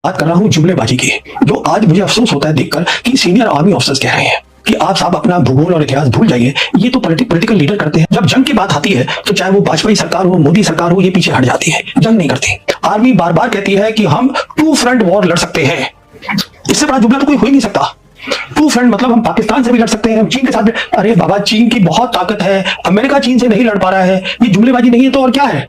बात कर रहा हूं जुमलेबाजी की, जो आज मुझे अफसोस होता है देखकर कि सीनियर आर्मी ऑफिसर्स कह रहे हैं कि आप साहब अपना भूगोल और इतिहास भूल जाइए, ये तो पॉलिटिकल लीडर करते हैं। जब जंग की बात आती है तो चाहे वो वाजपेयी सरकार हो, मोदी सरकार हो, ये पीछे हट जाती है, जंग नहीं करती। आर्मी बार बार कहती है कि हम टू फ्रंट वॉर लड़ सकते हैं। इससे बड़ा जुमला तो कोई हो ही नहीं सकता। टू फ्रंट मतलब हम पाकिस्तान से भी लड़ सकते हैं, चीन के साथ भी। अरे बाबा, चीन की बहुत ताकत है, अमेरिका चीन से नहीं लड़ पा रहा है, ये जुमलेबाजी नहीं है तो और क्या है।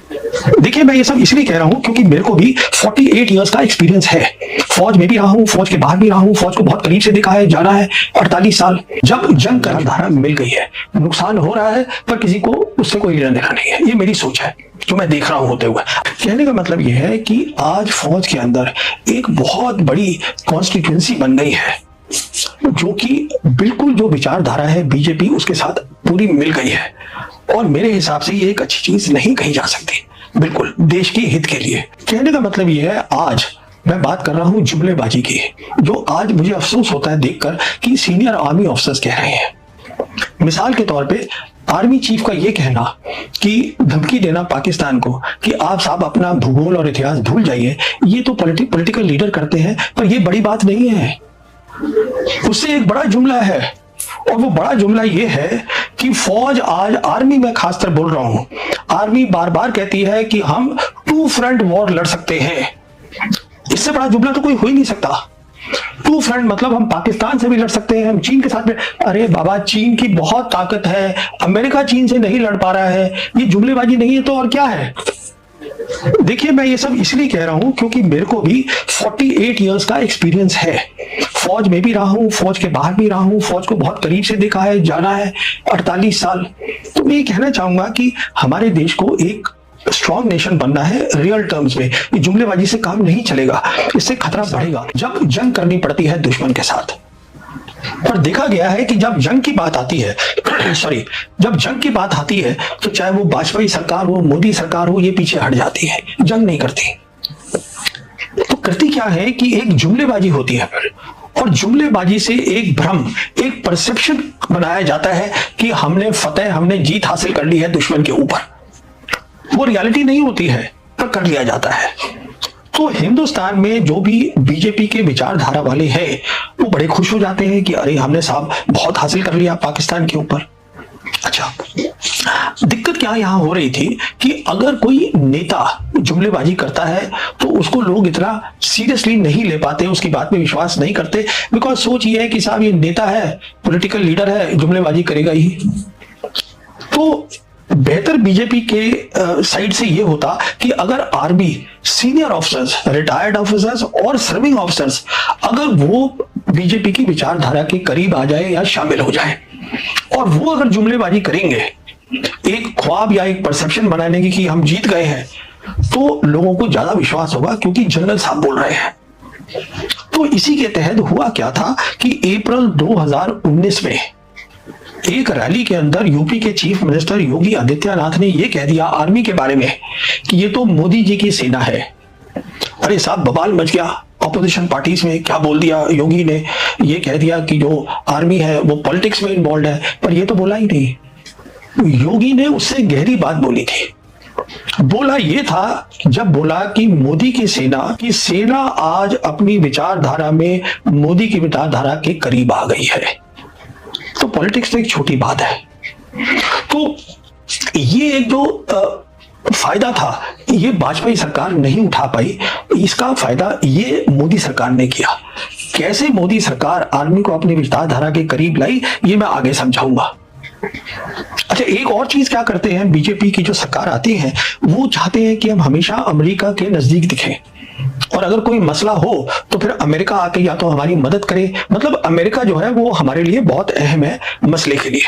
देखिए, मैं ये सब इसलिए कह रहा हूं क्योंकि मेरे को भी 48 इयर्स का एक्सपीरियंस है। फौज में भी रहा हूं, फौज के बाहर भी रहा हूं, फौज को बहुत करीब से देखा है, जाना है। 48 साल जब जंग का धारा मिल गई है, नुकसान हो रहा है पर किसी को उससे कोई लेना देना नहीं है, ये मेरी सोच है जो मैं देख रहा हूं होते हुए। कहने का मतलब यह है कि आज फौज के अंदर एक बहुत बड़ी कॉन्स्टिट्यूएंसी बन गई है, जो कि बिल्कुल जो विचारधारा है बीजेपी उसके साथ पूरी मिल गई है। और मेरे हिसाब से ये एक अच्छी चीज नहीं कही जा सकती, बिल्कुल देश के हित के लिए। कहने का मतलब ये है, आज मैं बात कर रहा हूं जुमलेबाजी की, जो आज मुझे अफसोस होता है देखकर कि सीनियर आर्मी ऑफिसर्स कह रहे हैं। मिसाल के तौर पे आर्मी चीफ का यह कहना कि धमकी देना पाकिस्तान को कि आप साहब अपना भूगोल और इतिहास भूल जाइए, ये तो पॉलिटिकल लीडर करते हैं, पर यह बड़ी बात नहीं है। उससे एक बड़ा जुमला है, और वो बड़ा जुमला ये है कि फौज आज, आर्मी में खासकर बोल रहा हूं, आर्मी बार बार कहती है कि हम टू फ्रंट वॉर लड़ सकते हैं। इससे बड़ा जुमला तो कोई हो ही नहीं सकता। टू फ्रंट मतलब हम पाकिस्तान से भी लड़ सकते हैं, हम चीन के साथ भी। अरे बाबा, चीन की बहुत ताकत है, अमेरिका चीन से नहीं लड़ पा रहा है, ये जुमलेबाजी नहीं है तो और क्या है। देखिए, मैं ये सब इसलिए कह रहा हूं क्योंकि मेरे को भी 48 इयर्स का एक्सपीरियंस है। फौज में भी रहा हूं, फौज के बाहर भी रहा हूं, फौज को बहुत करीब से देखा है, जाना है। 48 साल। तो मैं ये कहना चाहूंगा कि हमारे देश को एक स्ट्रॉन्ग नेशन बनना है रियल टर्म्स में। ये जुमलेबाजी से काम नहीं चलेगा, इससे खतरा बढ़ेगा। जब जंग करनी पड़ती है दुश्मन के साथ, पर देखा गया है कि जब जंग की बात आती है जब जंग की बात आती है तो चाहे वो वाजपेयी सरकार हो, मोदी सरकार हो, ये पीछे हट जाती है, जंग नहीं करती। तो करती क्या है कि एक जुमलेबाजी होती है फिर, और जुमलेबाजी से एक भ्रम, एक परसेप्शन बनाया जाता है कि हमने फतेह, हमने जीत हासिल कर ली है दुश्मन के ऊपर। वो रियलिटी नहीं होती है, पर कर लिया जाता है। तो हिंदुस्तान में जो भी बीजेपी के विचारधारा वाले हैं, वो बड़े खुश हो जाते हैं कि अरे हमने साहब बहुत हासिल कर लिया पाकिस्तान के ऊपर। अच्छा, दिक्कत क्या यहां हो रही थी कि अगर कोई नेता जुमलेबाजी करता है तो उसको लोग इतना सीरियसली नहीं ले पाते, उसकी बात में विश्वास नहीं करते, बिकॉज सोच ये है कि साहब ये नेता है, पॉलिटिकल लीडर है, जुमलेबाजी करेगा ही। तो बेहतर बीजेपी के साइड से यह होता कि अगर army senior officers, retired officers और सर्विंग ऑफिसर्स अगर वो बीजेपी की विचारधारा के करीब आ जाए या शामिल हो जाए, और वो अगर जुमलेबाजी करेंगे एक ख्वाब या एक परसेप्शन बनाने की कि हम जीत गए हैं, तो लोगों को ज्यादा विश्वास होगा क्योंकि जनरल साहब बोल रहे हैं। तो इसी के तहत हुआ क्या था कि अप्रैल 2019 में एक रैली के अंदर यूपी के चीफ मिनिस्टर योगी आदित्यनाथ ने यह कह दिया आर्मी के बारे में कि ये तो मोदी जी की सेना है। अरे साहब, बवाल मच गया ऑपोजिशन पार्टीज में। क्या बोल दिया योगी ने, ये कह दिया कि जो आर्मी है वो पॉलिटिक्स में इन्वॉल्व है, पर ये तो बोला ही नहीं। योगी ने उससे गहरी बात बोली थी। बोला ये था, जब बोला कि मोदी की सेना आज अपनी विचारधारा में मोदी की विचारधारा के करीब आ गई है। तो पॉलिटिक्स तो एक छोटी बात है। तो ये एक जो फायदा था, ये वाजपेयी सरकार नहीं उठा पाई, इसका फायदा ये मोदी सरकार ने किया। कैसे मोदी सरकार आर्मी को अपनी विचारधारा के करीब लाई, ये मैं आगे समझाऊंगा। अच्छा, एक और चीज क्या करते हैं बीजेपी की जो सरकार आती है, वो चाहते हैं कि हम हमेशा अमेरिका के नजदीक दिखें, और अगर कोई मसला हो तो फिर अमेरिका आके या तो हमारी मदद करे। मतलब अमेरिका जो है वो हमारे लिए बहुत अहम है मसले के लिए।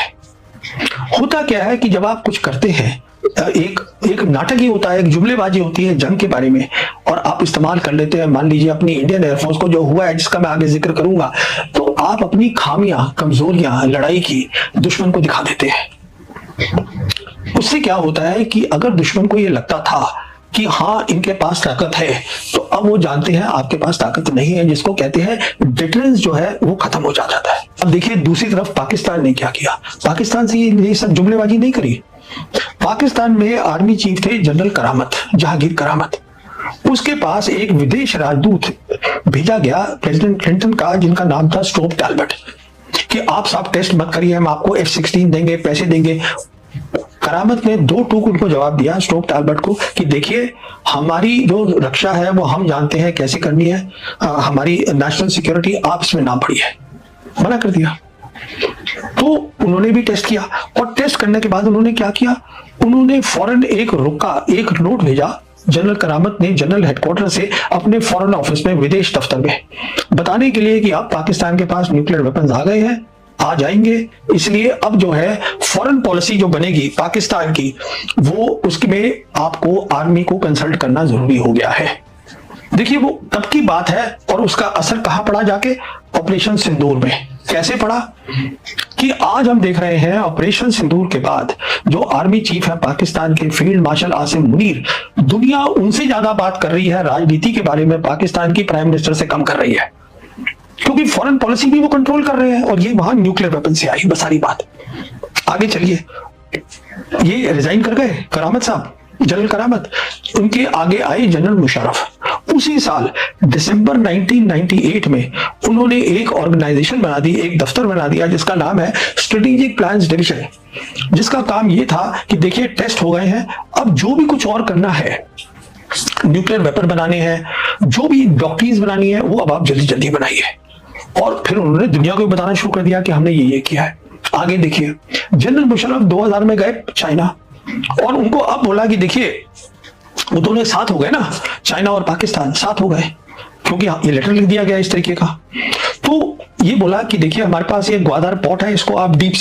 होता क्या है कि जब आप कुछ करते हैं, एक नाटक ही होता है, एक जुमलेबाजी होती है जंग के बारे में, और आप इस्तेमाल कर लेते हैं, मान लीजिए अपनी इंडियन एयरफोर्स को जो हुआ है, जिसका मैं आगे जिक्र करूंगा, तो आप अपनी खामियां, कमजोरियां लड़ाई की दुश्मन को दिखा देते हैं। उससे क्या होता है कि अगर दुश्मन को ये लगता था कि हाँ इनके पास ताकत है, तो अब वो जानते हैं आपके पास ताकत नहीं है, जिसको कहते हैं डिटरेंस जो है वो खत्म हो जाता है। अब देखिए दूसरी तरफ पाकिस्तान ने क्या किया। पाकिस्तान से ये सब जुमलेबाजी नहीं करी। पाकिस्तान में आर्मी चीफ थे जनरल करामत, जहांगीर करामत। उसके पास एक विदेश राजदूत भेजा गया प्रेसिडेंट क्लिंटन का, जिनका नाम था स्टोव टैलबट, कि आप साहब टेस्ट मत करिए, हम आपको F-16 देंगे, पैसे देंगे। करामत ने 2 टूक उनको जवाब दिया, स्टोव टैलबट को, कि देखिए हमारी जो रक्षा है वो हम जानते हैं कैसे करनी है, हमारी नेशनल सिक्योरिटी आप इसमें ना पड़िए, मना कर दिया। तो उन्होंने भी टेस्ट किया, और टेस्ट करने के बाद उन्होंने क्या किया, उन्होंने फौरन एक नोट भेजा जनरल करामत ने जनरल हेडक्वार्टर से अपने फॉरेन ऑफिस में, विदेश दफ्तर में, बताने के लिए कि अब पाकिस्तान के पास न्यूक्लियर वेपन्स आ गए हैं, आ जाएंगे, इसलिए अब जो है फॉरेन पॉलिसी जो बनेगी पाकिस्तान की, वो उसमें आपको आर्मी को कंसल्ट करना जरूरी हो गया है। देखिए वो तब की बात है, और उसका असर कहां पड़ा जाके, ऑपरेशन सिंदूर में। कैसे पड़ा कि आज हम देख रहे हैं ऑपरेशन सिंदूर के बाद जो आर्मी चीफ है पाकिस्तान के, फील्ड मार्शल आसिम मुनीर, दुनिया उनसे ज्यादा बात कर रही है राजनीति के बारे में, पाकिस्तान की प्राइम मिनिस्टर से कम कर रही है, क्योंकि फॉरेन पॉलिसी भी वो कंट्रोल कर रहे हैं, और ये वहां न्यूक्लियर वेपन से आई, बस सारी बात। आगे चलिए, ये रिजाइन कर गए करामत साहब, जनरल करामत, उनके आगे आए जनरल मुशर्रफ। उसी साल दिसंबर 1998 में उन्होंने एक ऑर्गेनाइजेशन बना दी, एक दफ्तर बना दिया, जिसका नाम है स्ट्रेटेजिक प्लान्स डिवीजन, जिसका काम यह था कि देखिए टेस्ट हो गए हैं, अब जो भी कुछ और करना है, न्यूक्लियर वेपन बनाने हैं, जो भी डॉक्ट्रिन्स बनानी है, वो अब आप जल्दी जल्दी बनाइए। और फिर उन्होंने दुनिया को बताना शुरू कर दिया कि हमने ये किया है। आगे देखिए, जनरल मुशर्रफ 2000 में गए चाइना, और उनको अब बोला कि देखिए वो दोनों साथ हो गए ना, चाइना और पाकिस्तान साथ हो गए, क्योंकि ये लेटर लिख दिया गया इस तरीके का। तो ये बोला कि देखिए हमारे पास ये ग्वादर पोर्ट है, इसको आप डीप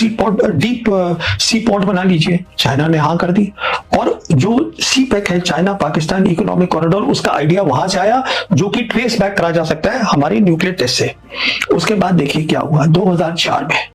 सी पोर्ट बना लीजिए। चाइना ने हाँ कर दी, और जो सी पैक है, चाइना पाकिस्तान इकोनॉमिक कॉरिडोर, उसका आइडिया वहां से आया, जो कि ट्रेस बैक करा जा सकता है हमारे न्यूक्लियर टेस्ट से। उसके बाद देखिए क्या हुआ 2004 में।